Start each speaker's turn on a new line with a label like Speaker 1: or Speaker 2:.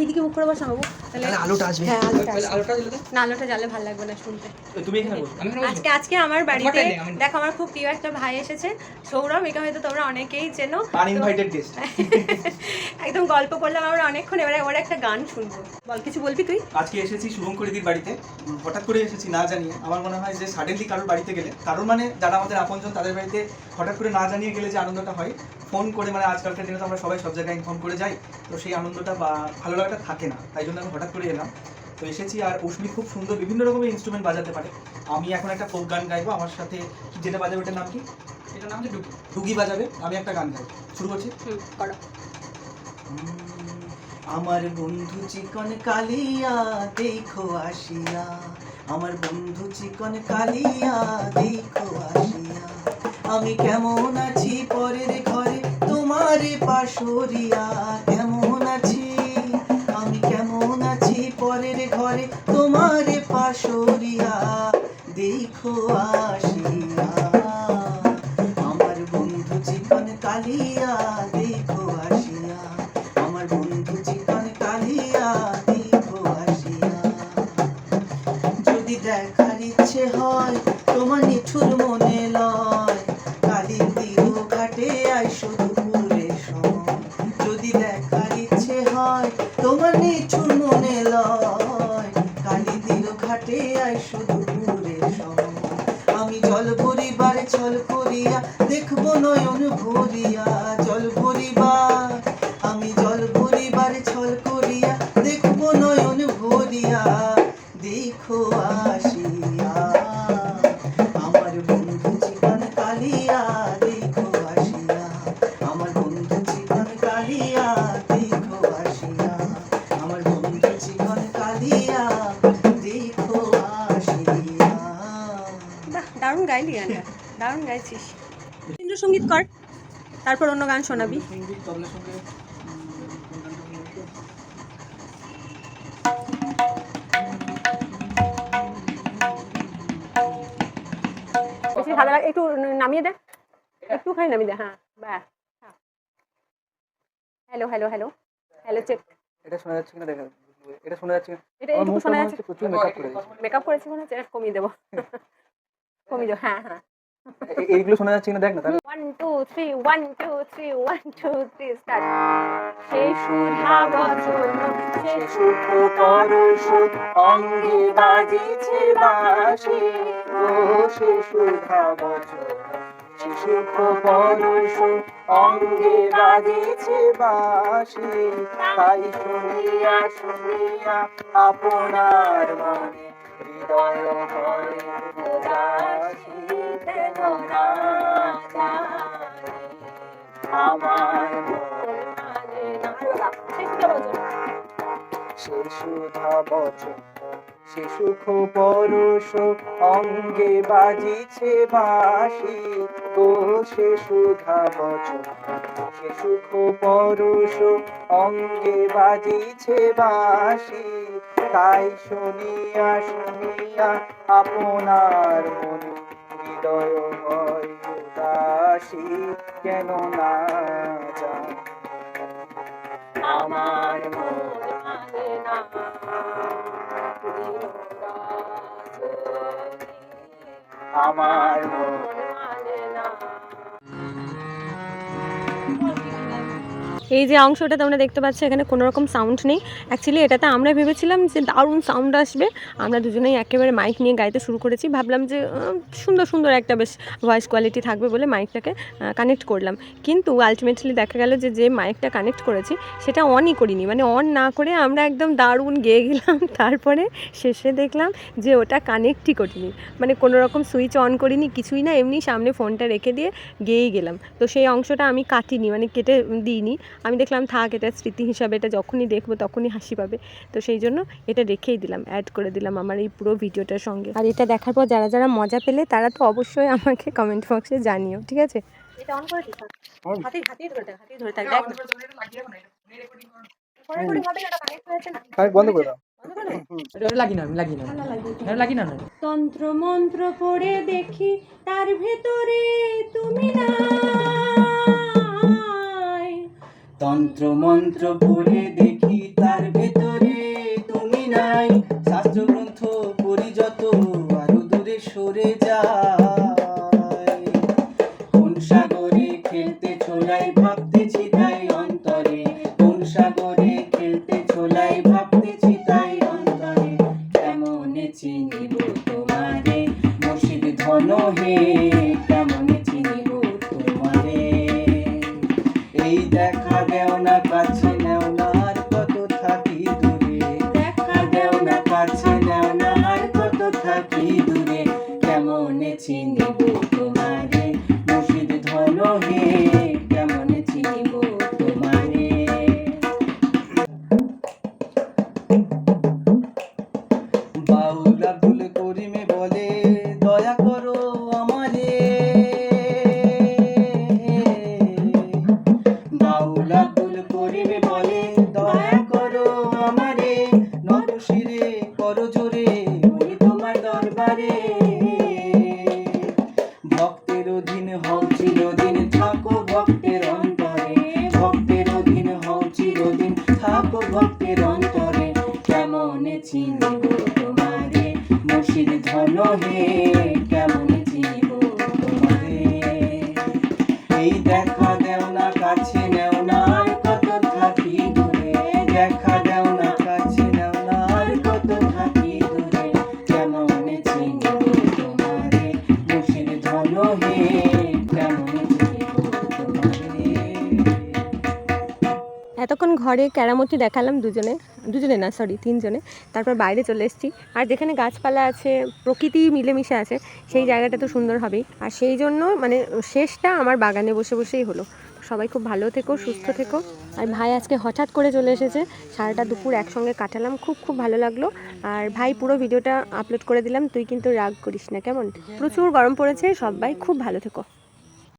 Speaker 1: এইদিকে মুখ করে বসা হবো তাহলে
Speaker 2: আলোটা আসবে।
Speaker 1: হ্যাঁ আলোটা না, আলোটা জ্বালে ভালো লাগবে না শুনতে।
Speaker 2: তুমি এখানে বসো।
Speaker 1: আজকে আমার বাড়িতে দেখো আমার খুব প্রিয় একটা ভাই এসেছে, সৌরভ। একে হয়তো তোমরা অনেকেই চেনো,
Speaker 2: আনইনভাইটেড গেস্ট।
Speaker 1: একদম গল্প করলাম আমরা অনেকক্ষণ, এবারে ওর একটা গান শুনবো। বল, কিছু বলবি তুই?
Speaker 2: আজকে এসেছি শুভঙ্করিদির বাড়িতে, হঠাৎ করে এসেছি না জানিয়ে। আমার মনে হয় যে সাডেনলি কারোর বাড়িতে গেলে, কারোর মানে যারা আমাদের আপনজন তাদের বাড়িতে হঠাৎ করে না জানিয়ে গেলে যে আনন্দটা হয়, ফোন করে, মানে আজকালকার দিনে তো আমরা সবাই সব জায়গায় ইনফর্ম করে যাই, তো সেই আনন্দটা বা ভালো লাগাটা থাকে না। তাই জন্য আমি হঠাৎ করে এলাম, তো এসেছি। আর অশ্মি খুব সুন্দর বিভিন্ন রকমের ইনস্ট্রুমেন্ট বাজাতে পারে। আমি এখন একটা ফোক গান গাইবো, আমার সাথে যেটা বাজাবে ওটার নাম কি? এটার নাম হচ্ছে ডুগি। ডুগি বাজাবে, আমি একটা গান গাইবো। শুরু করছি।
Speaker 1: করো।
Speaker 2: আমার বন্ধু চিকন কালিয়া দেখো আসিয়া, আমার বন্ধু চিকন কালিয়া দেখো আসিয়া, আমি কেমন আছি পরের ঘরে তোমার পাশরিয়া, কেমন আছি আমি কেমন আছি পরের ঘরে তোমার পাশরিয়া, দেখো আসিয়া, আমার বন্ধু চিকন কালিয়া দেখো আসিয়া, আমার বন্ধু চিকন কালিয়া দেখো আসিয়া, যদি দেখার ইচ্ছে হয় তোমার নিঠুর মনে লয়, কালী তীর ঘাটে আইসো দুপুরের সময়, যদি দেখার ইচ্ছে হয় তোমার নিঠুর মনে লয়, কালী তীর ঘাটে আইসো দুপুরের সময়, আমি জল ভরিবার ছল করিয়া দেখবো নয়ন ভরিয়া, জল ভরিবার আমি জল ভরিবার ছল করিয়া দেখবো নয়ন ভরিয়া, দেখো আসিয়া, আমার বন্ধু চিকন কালিয়া দেখো আসিয়া, আমার বন্ধু চিকন কালিয়া দেখো আসিয়া, আমার বন্ধু চিকন কালিয়া দেখো আসিয়া।
Speaker 1: বাহ, দারুণ গাইলি গানটা, দারুণ গাইছিস। রবীন্দ্রসঙ্গীত কর, তারপর অন্য গান শোনাবি।
Speaker 2: সঙ্গীত তবলার সঙ্গে
Speaker 1: বেশি ভালো লাগে, একটু নামিয়ে দে, একটুখানি নামিয়ে দে। হ্যাঁ, বাহ। Hello hello hello hello, check.
Speaker 2: এটা শোনা যাচ্ছে কিনা দেখা, এটা শোনা যাচ্ছে কিনা?
Speaker 1: এটা এইটুকু শোনা যাচ্ছে।
Speaker 2: প্রচুর মেকআপ করে দিয়েছি।
Speaker 1: মেকআপ করেছি মনে হচ্ছে, এটা কমিয়ে দেবো। কমিয়ে দেবো, হ্যাঁ হ্যাঁ।
Speaker 2: এইগুলো শোনা যাচ্ছে কিনা দেখ না তাহলে।
Speaker 1: 1 2 3 1 2 3 1 2 3 স্টার্ট। সেই সুধা বচন, সেই সুখ পরশ, অঙ্গে বাজিছে বাঁশি,
Speaker 2: ও সে সুধা বচন, সে সুখ পরশ, অঙ্গে বাজিছে বাঁশি, তাই শুনিয়া শুনিয়া আপনার মনে হৃদয় হয় উদাসী, কেন না জানি আমার মন মানে না। সে সুধা বচন, সে সুখ পরশ, অঙ্গে বাজিছে বাঁশি, ও সে সুধা বচন, সে সুখ পরশ, অঙ্গে বাজিছে বাঁশি, তাই শুনিয়া শুনিয়া আপনার মনে হৃদয় হয় উদাসী, কেন না জানি আমার মন মানে না। আমার মন মানে না। এই যে অংশটা তোমরা দেখতে পাচ্ছ, এখানে কোনো রকম সাউন্ড নেই। অ্যাকচুয়ালি এটাতে আমরা ভেবেছিলাম যে দারুণ সাউন্ড আসবে, আমরা দুজনেই একেবারে মাইক নিয়ে গাইতে শুরু করেছি। ভাবলাম যে সুন্দর সুন্দর একটা বেশ ভয়েস কোয়ালিটি থাকবে বলে মাইকটাকে কানেক্ট করলাম, কিন্তু আলটিমেটলি দেখা গেল যে যে মাইকটা কানেক্ট করেছি সেটা অনই করিনি, মানে অন না করে আমরা একদম দারুণ গেয়ে গেলাম। তারপরে শেষে দেখলাম যে ওটা কানেক্টই করিনি, মানে কোনো রকম সুইচ অন করিনি, কিছুই না, এমনি সামনে ফোনটা রেখে দিয়ে গেয়েই গেলাম। তো সেই অংশটা আমি কাটিনি, মানে কেটে দিইনি। আমি দেখলাম থাক, এটা স্মৃতি হিসাবে, এটা যখনই দেখবো তখনই হাসি পাবে, তো সেই জন্য এটা রেখেই দিলাম, অ্যাড করে দিলাম আমার এই পুরো ভিডিওটার সঙ্গে। আর এটা দেখার পর যারা যারা মজা পেলে তারা তো অবশ্যই আমাকে কমেন্ট বক্সে জানিও, ঠিক আছে? এটা অন করে দিস, হাতে ধরে থাক, দেখ বন্ধ করে দাও।
Speaker 1: তন্ত্র মন্ত্র পড়ে দেখি তার ভেতরে তুমি নাই,
Speaker 2: তন্ত্র মন্ত্র পড়ে দেখি তার ভেতরে
Speaker 1: ভক্তের অন্তরে, কেমনে চিনব তোমারে মুর্শিদ ধন হে, কেমনে চিনব তোমারে। এই দেখা দেও না কাছে নেও না আর কত থাকি দূরে, দেখা দেও না কাছে নেও না আর কত থাকি দূরে, কেমনে চিনব তোমারে মুর্শিদ ধন হে, কেমনে চিনব তোমারে।
Speaker 2: এতক্ষণ ঘরে কেরামতি দেখালাম দুজনে না সরি 3 জনে। তারপর বাইরে চলে এসেছি। আর যেখানে গাছপালা আছে, প্রকৃতি মিলেমিশে আছে, সেই জায়গাটা তো সুন্দর হবেই। আর সেই জন্য মানে শেষটা আমার বাগানে বসে বসেই হলো। সবাই খুব ভালো থেকো, সুস্থ থেকো। আর ভাই আজকে হঠাৎ করে চলে এসেছে, সারাটা দুপুর একসঙ্গে কাটালাম, খুব ভালো লাগলো। আর ভাই পুরো ভিডিওটা আপলোড করে দিলাম, তুই কিন্তু রাগ করিস না কেমন। প্রচুর গরম পড়েছে, সবাই খুব ভালো থেকো।